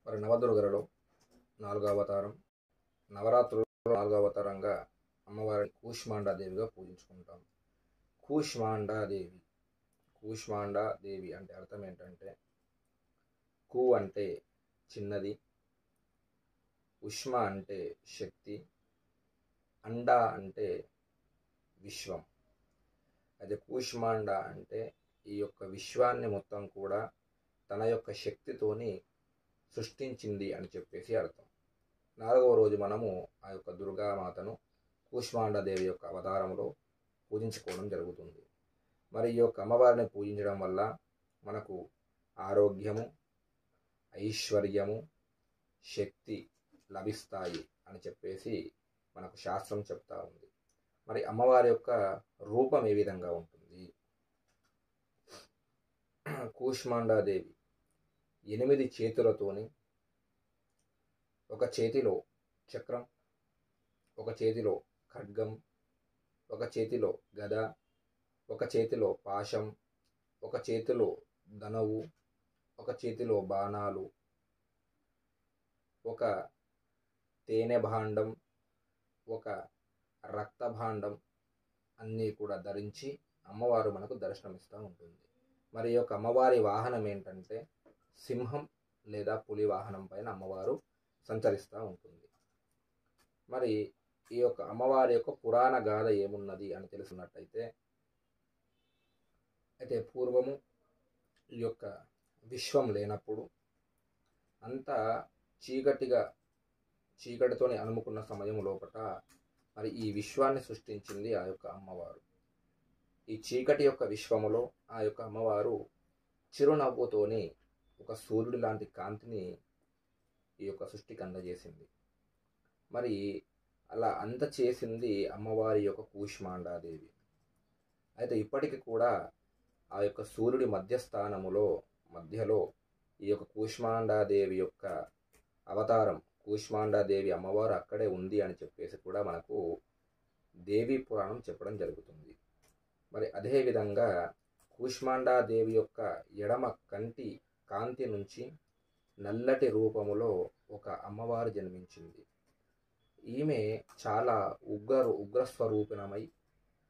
మరి నవదుర్గలలో నాలుగో అవతారం, నవరాత్రులలో నాలుగో అవతారంగా అమ్మవారిని కూష్మాండాదేవిగా పూజించుకుంటాం. కూష్మాండాదేవి కూష్మాండాదేవి అంటే అర్థం ఏంటంటే, కు అంటే చిన్నది, ఉష్మ అంటే శక్తి, అండా అంటే విశ్వం. అయితే కూష్మాండ అంటే ఈ యొక్క విశ్వాన్ని మొత్తం కూడా తన యొక్క శక్తితోని సృష్టించింది అని చెప్పేసి అర్థం. 4వ రోజు మనము ఆ యొక్క దుర్గామాతను కూష్మాండదేవి యొక్క అవతారంలో పూజించుకోవడం జరుగుతుంది. మరి ఈ యొక్క అమ్మవారిని పూజించడం వల్ల మనకు ఆరోగ్యము, ఐశ్వర్యము, శక్తి లభిస్తాయి అని చెప్పేసి మనకు శాస్త్రం చెప్తా ఉంది. మరి అమ్మవారి యొక్క రూపం ఏ విధంగా ఉంటుంది? కూష్మాండాదేవి 8 చేతులతోని, ఒక చేతిలో చక్రం, ఒక చేతిలో ఖడ్గం, ఒక చేతిలో గద, ఒక చేతిలో పాశం, ఒక చేతిలో ధనువు, ఒక చేతిలో బాణాలు, ఒక తేనె భాండం, ఒక రక్త భాండం అన్నీ కూడా ధరించి అమ్మవారు మనకు దర్శనమిస్తూ ఉంటుంది. మరి ఈ యొక్క అమ్మవారి వాహనం ఏంటంటే సింహం లేదా పులి వాహనం పైన అమ్మవారు సంచరిస్తూ ఉంటుంది. మరి ఈ యొక్క అమ్మవారి యొక్క పురాణ గాథ ఏమున్నది అని తెలుసుకున్నట్టయితే, పూర్వము ఈ యొక్క విశ్వం లేనప్పుడు అంతా చీకటితోని అలుముకున్న సమయం లోపట మరి ఈ విశ్వాన్ని సృష్టించింది ఆ యొక్క అమ్మవారు. ఈ చీకటి యొక్క విశ్వములో ఆ యొక్క అమ్మవారు చిరునవ్వుతోని ఒక సూర్యుడి లాంటి కాంతిని ఈ యొక్క సృష్టికి అందజేసింది. మరి అలా అంత చేసింది అమ్మవారి యొక్క కూష్మాండాదేవి. అయితే ఇప్పటికి కూడా ఆ యొక్క సూర్యుడి మధ్యలో ఈ యొక్క కూష్మాండాదేవి యొక్క అవతారం, కూష్మాండాదేవి అమ్మవారు అక్కడే ఉంది అని చెప్పేసి కూడా మనకు దేవీ పురాణం చెప్పడం జరుగుతుంది. మరి అదేవిధంగా కూష్మాండాదేవి యొక్క ఎడమ కంటి కాంతి నుంచి నల్లటి రూపములో ఒక అమ్మవారు జన్మించింది. ఈమె చాలా ఉగ్రస్వరూపిణమై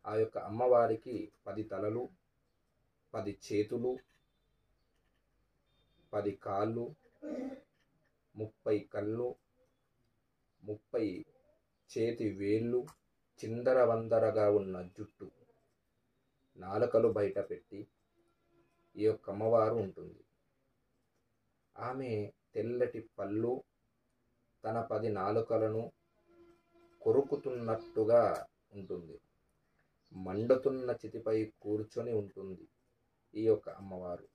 ఆ యొక్క అమ్మవారికి 10 తలలు, 10 చేతులు, 10 కాళ్ళు, 30 కళ్ళు, 30 చేతి వేళ్ళు, చిందరవందరగా ఉన్న జుట్టు, నాలుకలు బయట పెట్టి ఈ యొక్క అమ్మవారు ఉంటుంది. ఆమె తెల్లటి పళ్ళు తన 10 నాలుకలను కొరుకుతున్నట్టుగా ఉంటుంది. మండుతున్న చితిపై కూర్చొని ఉంటుంది ఈ యొక్క అమ్మవారు.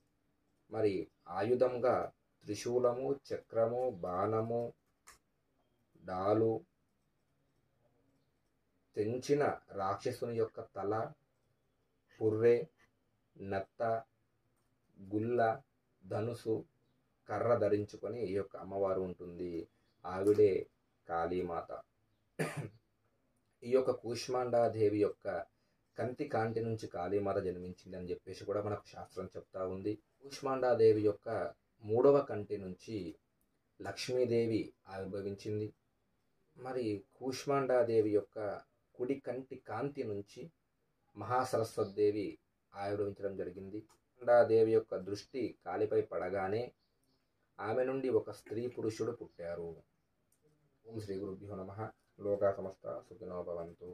మరి ఆయుధంగా త్రిశూలము, చక్రము, బాణము, డాలు, తెంచిన రాక్షసుని యొక్క తల, పుర్రె, నత్త, గుల్ల, ధనుసు, కర్ర ధరించుకొని ఈ యొక్క అమ్మవారు ఉంటుంది. ఆవిడే కాళీమాత. ఈ యొక్క కూష్మాండాదేవి యొక్క కాంతి నుంచి కాళీమాత జన్మించింది అని చెప్పేసి కూడా మనకు శాస్త్రం చెప్తా ఉంది. కూష్మాండాదేవి యొక్క 3వ కంటి నుంచి లక్ష్మీదేవి ఆవిర్భవించింది. మరి కూష్మాండాదేవి యొక్క కుడి కంటి కాంతి నుంచి మహాసరస్వతిదేవి ఆవిర్భవించడం జరిగింది. కూష్మాండాదేవి యొక్క దృష్టి కాలిపై పడగానే ఆమె నుండి ఒక స్త్రీ పురుషుడు పుట్టారు. ఓం శ్రీ గురుభ్యో నమః. లోకా సమస్త సుఖినో భవంతు.